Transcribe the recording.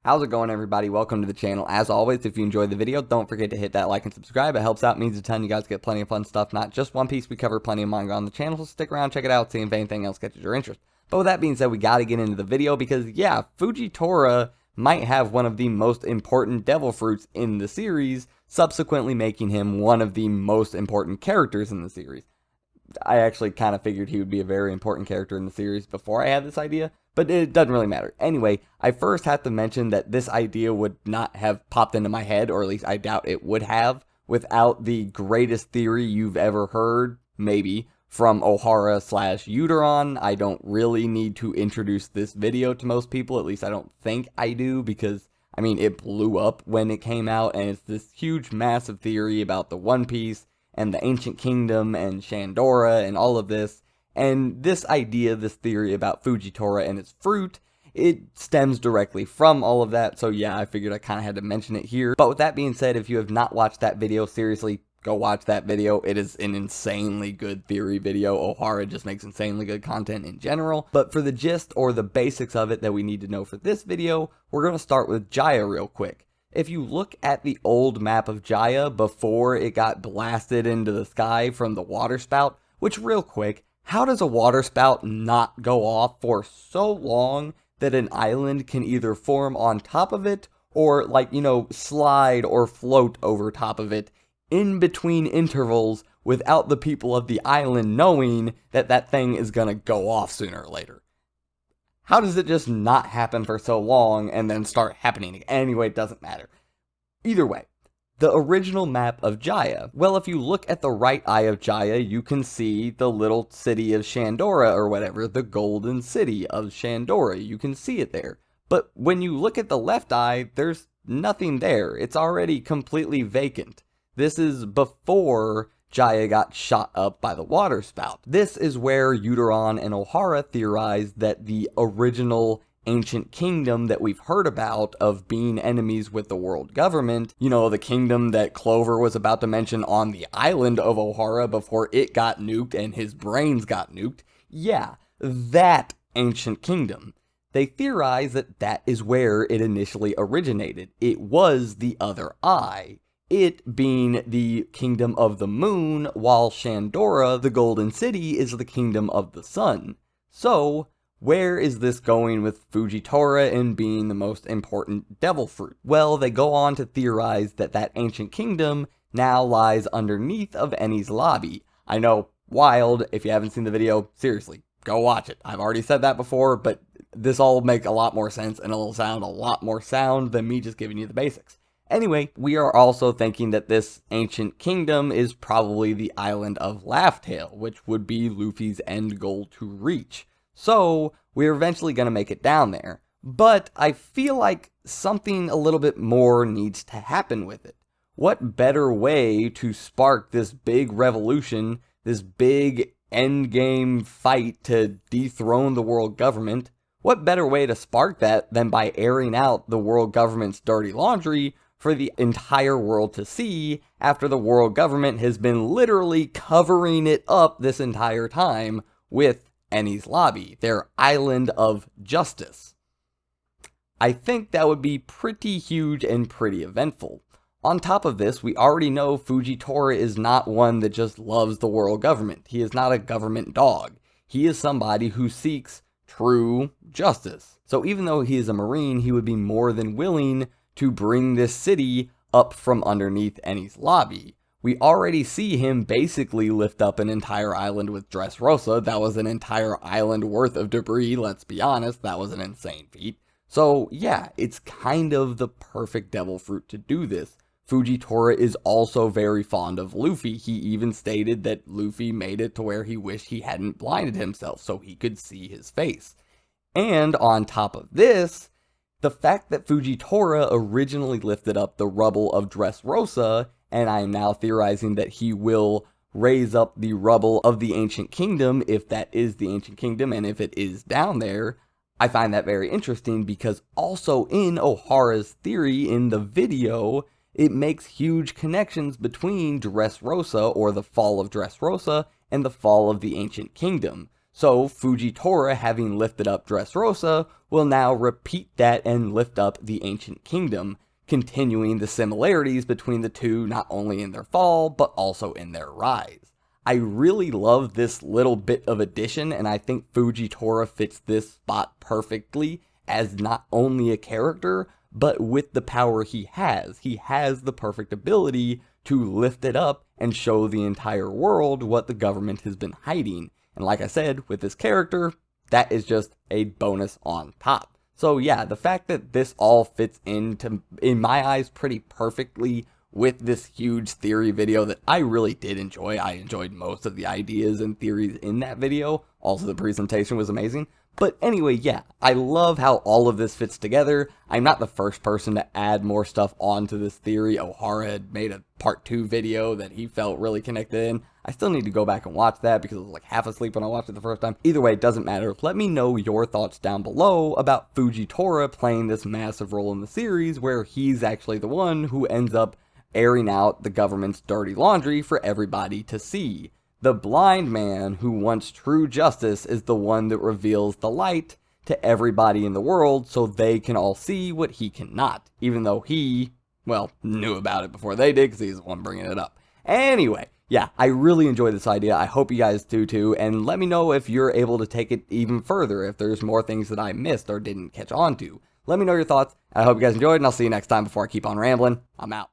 How's it going, everybody? Welcome to the channel. As always, if you enjoyed the video, don't forget to hit that like and subscribe. It helps out, means a ton. You guys get plenty of fun stuff, not just One Piece. We cover plenty of manga on the channel, so stick around, check it out, see if anything else catches your interest. But with that being said, we got to get into the video because, yeah, Fujitora might have one of the most important devil fruits in the series, subsequently making him one of the most important characters in the series. I actually kind of figured he would be a very important character in the series before I had this idea, but it doesn't really matter. Anyway, I first have to mention that this idea would not have popped into my head, or at least I doubt it would have, without the greatest theory you've ever heard, maybe, from Ohara/Uteron. I don't really need to introduce this video to most people, at least I don't think I do, because, I mean, it blew up when it came out, and it's this huge, massive theory about the One Piece, and the Ancient Kingdom, and Shandora, and all of this. And this idea, this theory about Fujitora and its fruit, it stems directly from all of that, so yeah, I figured I kind of had to mention it here. But with that being said, if you have not watched that video, seriously, go watch that video. It is an insanely good theory video. Ohara just makes insanely good content in general. But for the gist, or the basics of it that we need to know for this video, we're going to start with Jaya real quick. If you look at the old map of Jaya before it got blasted into the sky from the water spout, which real quick, how does a water spout not go off for so long that an island can either form on top of it or, like, you know, slide or float over top of it in between intervals without the people of the island knowing that that thing is gonna go off sooner or later? How does it just not happen for so long and then start happening again? Anyway, it doesn't matter. Either way, the original map of Jaya. Well, if you look at the right eye of Jaya, you can see the little city of Shandora, or whatever, the golden city of Shandora. You can see it there. But when you look at the left eye, there's nothing there. It's already completely vacant. This is before Jaya got shot up by the water spout. This is where Uteron and Ohara theorized that the original ancient kingdom that we've heard about of being enemies with the world government, you know, the kingdom that Clover was about to mention on the island of Ohara before it got nuked and his brains got nuked, yeah, that ancient kingdom. They theorize that that is where it initially originated. It was the other eye. It being the kingdom of the moon, while Shandora, the golden city, is the kingdom of the sun. So, where is this going with Fujitora and being the most important devil fruit? Well, they go on to theorize that that ancient kingdom now lies underneath of Enies Lobby. I know, wild. If you haven't seen the video, seriously, go watch it. I've already said that before, but this all will make a lot more sense and it'll sound a lot more sound than me just giving you the basics. Anyway, we are also thinking that this ancient kingdom is probably the island of Laugh-Tale, which would be Luffy's end goal to reach. So, we're eventually going to make it down there. But I feel like something a little bit more needs to happen with it. What better way to spark this big revolution, this big endgame fight to dethrone the world government? What better way to spark that than by airing out the world government's dirty laundry for the entire world to see after the world government has been literally covering it up this entire time with Enies Lobby, their island of justice? I think that would be pretty huge and pretty eventful. On top of this, we already know Fujitora is not one that just loves the world government. He is not a government dog. He is somebody who seeks true justice. So even though he is a Marine, he would be more than willing to bring this city up from underneath Enies Lobby. We already see him basically lift up an entire island with Dressrosa. That was an entire island worth of debris, let's be honest. That was an insane feat. So yeah, it's kind of the perfect devil fruit to do this. Fujitora is also very fond of Luffy. He even stated that Luffy made it to where he wished he hadn't blinded himself so he could see his face. And on top of this, the fact that Fujitora originally lifted up the rubble of Dressrosa, and I am now theorizing that he will raise up the rubble of the Ancient Kingdom, if that is the Ancient Kingdom, and if it is down there, I find that very interesting because also in Ohara's theory in the video, it makes huge connections between Dressrosa, or the fall of Dressrosa, and the fall of the Ancient Kingdom. So Fujitora, having lifted up Dressrosa, will now repeat that and lift up the ancient kingdom, continuing the similarities between the two not only in their fall, but also in their rise. I really love this little bit of addition, and I think Fujitora fits this spot perfectly as not only a character, but with the power he has. He has the perfect ability to lift it up and show the entire world what the government has been hiding. And like I said, with this character, that is just a bonus on top. So yeah, the fact that this all fits into, in my eyes, pretty perfectly with this huge theory video that I really did enjoy. I enjoyed most of the ideas and theories in that video. Also, the presentation was amazing. But anyway, yeah, I love how all of this fits together. I'm not the first person to add more stuff onto this theory. O'Hara had made a part 2 video that he felt really connected in. I still need to go back and watch that because I was like half asleep when I watched it the first time. Either way, it doesn't matter. Let me know your thoughts down below about Fujitora playing this massive role in the series where he's actually the one who ends up airing out the government's dirty laundry for everybody to see. The blind man who wants true justice is the one that reveals the light to everybody in the world so they can all see what he cannot, even though he, well, knew about it before they did because he's the one bringing it up. Anyway, yeah, I really enjoyed this idea. I hope you guys do too, and let me know if you're able to take it even further, if there's more things that I missed or didn't catch on to. Let me know your thoughts. I hope you guys enjoyed, and I'll see you next time. Before I keep on rambling, I'm out.